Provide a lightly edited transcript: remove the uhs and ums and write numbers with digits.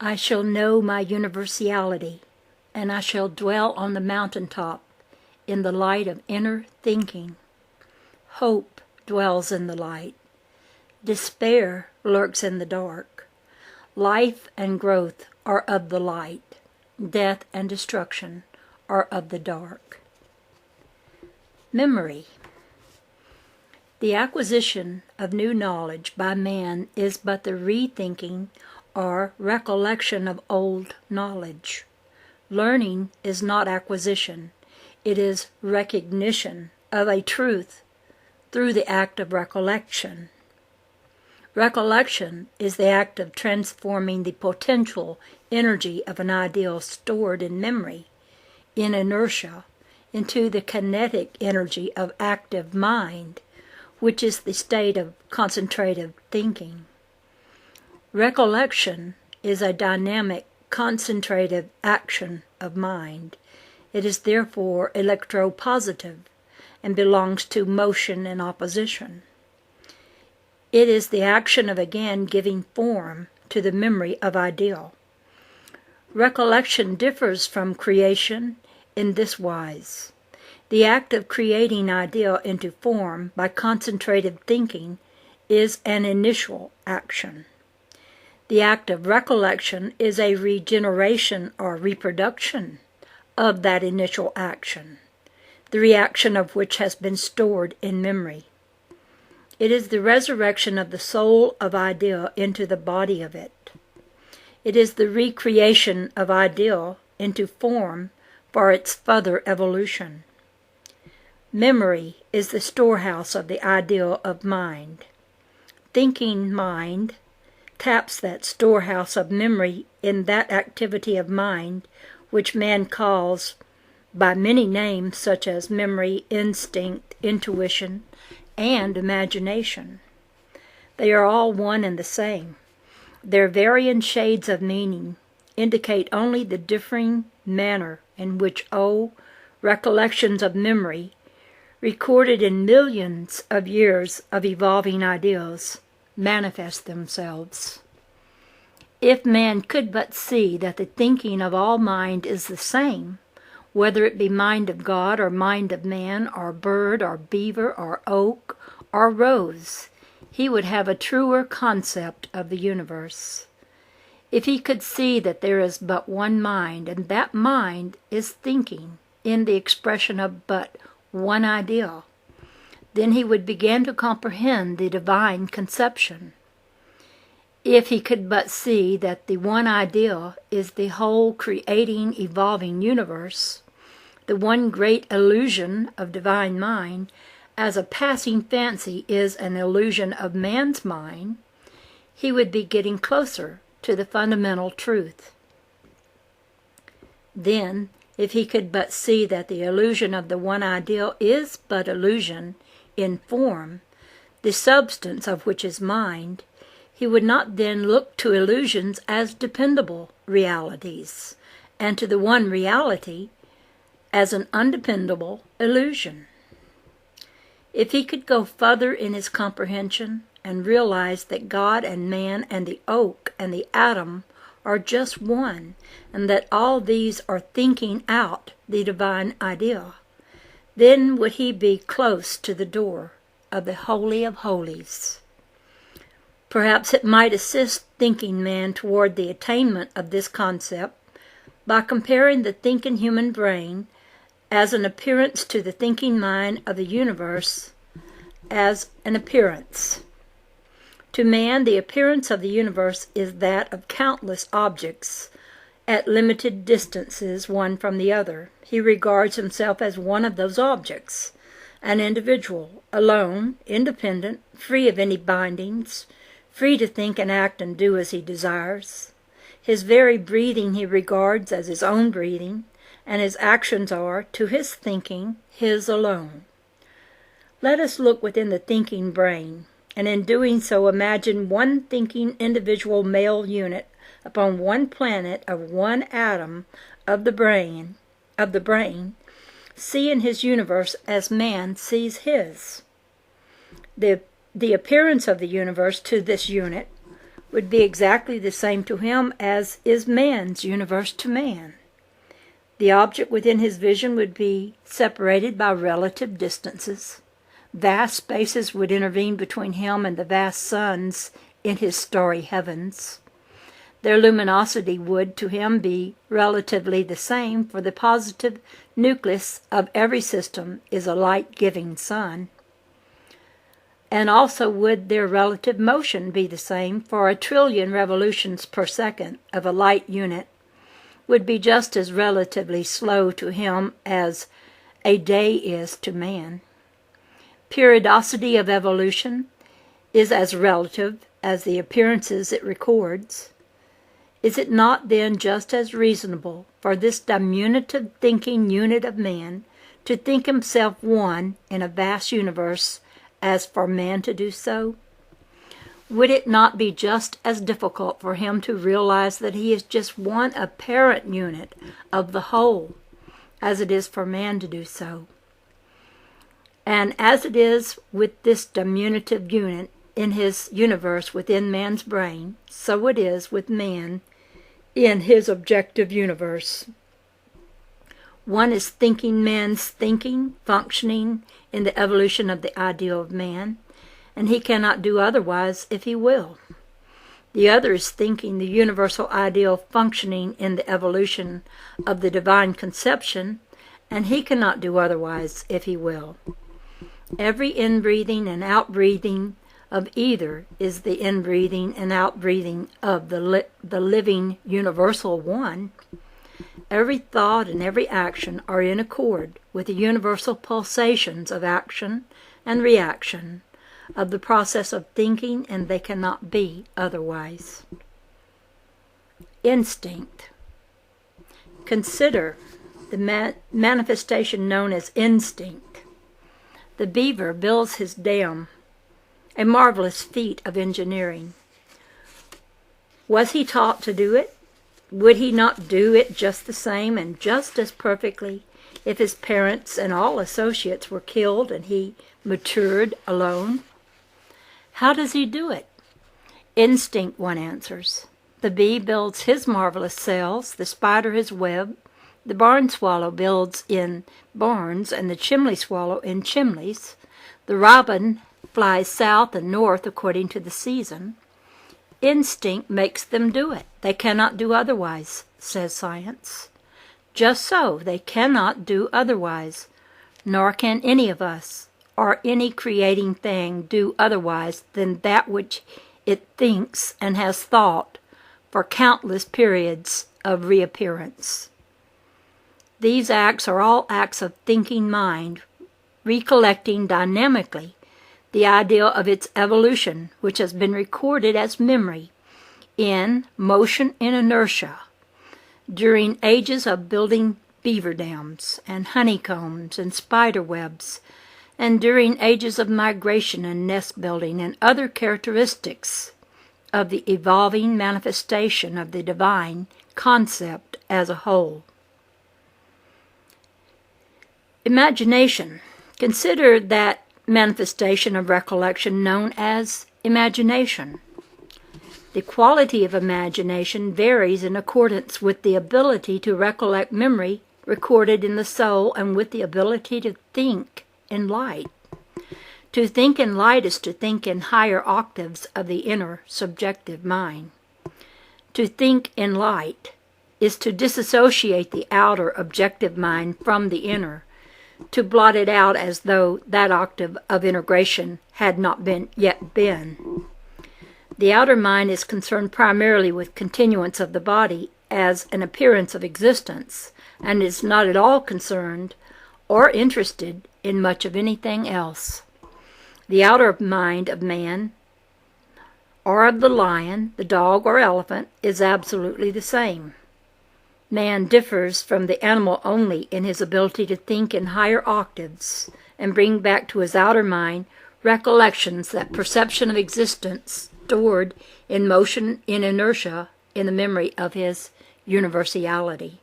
I shall know my universality, and I shall dwell on the mountaintop in the light of inner thinking. Hope dwells in the light. Despair lurks in the dark. Life and growth are of the light. Death and destruction are of the dark. Memory. The acquisition of new knowledge by man is but the rethinking or recollection of old knowledge. Learning is not acquisition. It is recognition of a truth through the act of recollection. Recollection is the act of transforming the potential energy of an ideal stored in memory, in inertia, into the kinetic energy of active mind, which is the state of concentrative thinking. Recollection is a dynamic, concentrative action of mind. It is therefore electropositive and belongs to motion and opposition. It is the action of again giving form to the memory of ideal. Recollection differs from creation in this wise. The act of creating ideal into form by concentrative thinking is an initial action. The act of recollection is a regeneration or reproduction of that initial action, the reaction of which has been stored in memory. It is the resurrection of the soul of ideal into the body of it. It is the recreation of ideal into form for its further evolution. Memory is the storehouse of the ideal of mind. Thinking mind taps that storehouse of memory in that activity of mind which man calls by many names such as memory, instinct, intuition, and imagination. They are all one and the same. Their varying shades of meaning indicate only the differing manner in which recollections of memory, recorded in millions of years of evolving ideals, manifest themselves. If man could but see that the thinking of all mind is the same, whether it be mind of God or mind of man or bird or beaver or oak or rose, he would have a truer concept of the universe. If he could see that there is but one mind, and that mind is thinking in the expression of but one ideal, then he would begin to comprehend the divine conception. If he could but see that the one ideal is the whole creating, evolving universe, the one great illusion of divine mind, as a passing fancy is an illusion of man's mind, he would be getting closer to the fundamental truth. Then, if he could but see that the illusion of the one ideal is but illusion in form, the substance of which is mind, he would not then look to illusions as dependable realities, and to the one reality as an undependable illusion. If he could go further in his comprehension and realize that God and man and the oak and the atom are just one, and that all these are thinking out the divine idea, then would he be close to the door of the Holy of Holies. Perhaps it might assist thinking man toward the attainment of this concept by comparing the thinking human brain as an appearance to the thinking mind of the universe as an appearance. To man, the appearance of the universe is that of countless objects at limited distances one from the other. He regards himself as one of those objects, an individual, alone, independent, free of any bindings, free to think and act and do as he desires. His very breathing he regards as his own breathing, and his actions are, to his thinking, his alone. Let us look within the thinking brain, and in doing so imagine one thinking individual male unit upon one planet of one atom of the brain, seeing his universe as man sees his. The appearance of the universe to this unit would be exactly the same to him as is man's universe to man. The object within his vision would be separated by relative distances. Vast spaces would intervene between him and the vast suns in his starry heavens. Their luminosity would, to him, be relatively the same, for the positive nucleus of every system is a light-giving sun. And also would their relative motion be the same, for 1 trillion revolutions per second of a light unit would be just as relatively slow to him as a day is to man. Periodicity of evolution is as relative as the appearances it records. Is it not then just as reasonable for this diminutive thinking unit of man to think himself one in a vast universe as for man to do so? Would it not be just as difficult for him to realize that he is just one apparent unit of the whole as it is for man to do so? And as it is with this diminutive unit in his universe within man's brain, so it is with man in his objective universe. One is thinking man's thinking, functioning in the evolution of the ideal of man, and he cannot do otherwise if he will. The other is thinking the universal ideal functioning in the evolution of the divine conception, and he cannot do otherwise if he will. Every inbreathing and outbreathing of either is the inbreathing and outbreathing of the living universal one. Every thought and every action are in accord with the universal pulsations of action and reaction of the process of thinking, and they cannot be otherwise. Instinct. Consider the manifestation known as instinct. The beaver builds his dam, a marvelous feat of engineering. Was he taught to do it? Would he not do it just the same and just as perfectly if his parents and all associates were killed and he matured alone? How does he do it? Instinct, one answers. The bee builds his marvelous cells, the spider his web, the barn swallow builds in barns, and the chimney swallow in chimneys. The robin flies south and north according to the season. Instinct makes them do it. They cannot do otherwise, says science. Just so, they cannot do otherwise, nor can any of us, or any creating thing, do otherwise than that which it thinks and has thought for countless periods of reappearance. These acts are all acts of thinking mind, recollecting dynamically the idea of its evolution, which has been recorded as memory in motion in inertia during ages of building beaver dams and honeycombs and spider webs, and during ages of migration and nest building and other characteristics of the evolving manifestation of the divine concept as a whole. Imagination. Consider that manifestation of recollection known as imagination. The quality of imagination varies in accordance with the ability to recollect memory recorded in the soul and with the ability to think in light. To think in light is to think in higher octaves of the inner subjective mind. To think in light is to disassociate the outer objective mind from the inner, to blot it out as though that octave of integration had not yet been. The outer mind is concerned primarily with continuance of the body as an appearance of existence, and is not at all concerned or interested in much of anything else. The outer mind of man, or of the lion, the dog, or elephant, is absolutely the same. Man differs from the animal only in his ability to think in higher octaves and bring back to his outer mind recollections, that perception of existence stored in motion in inertia in the memory of his universality.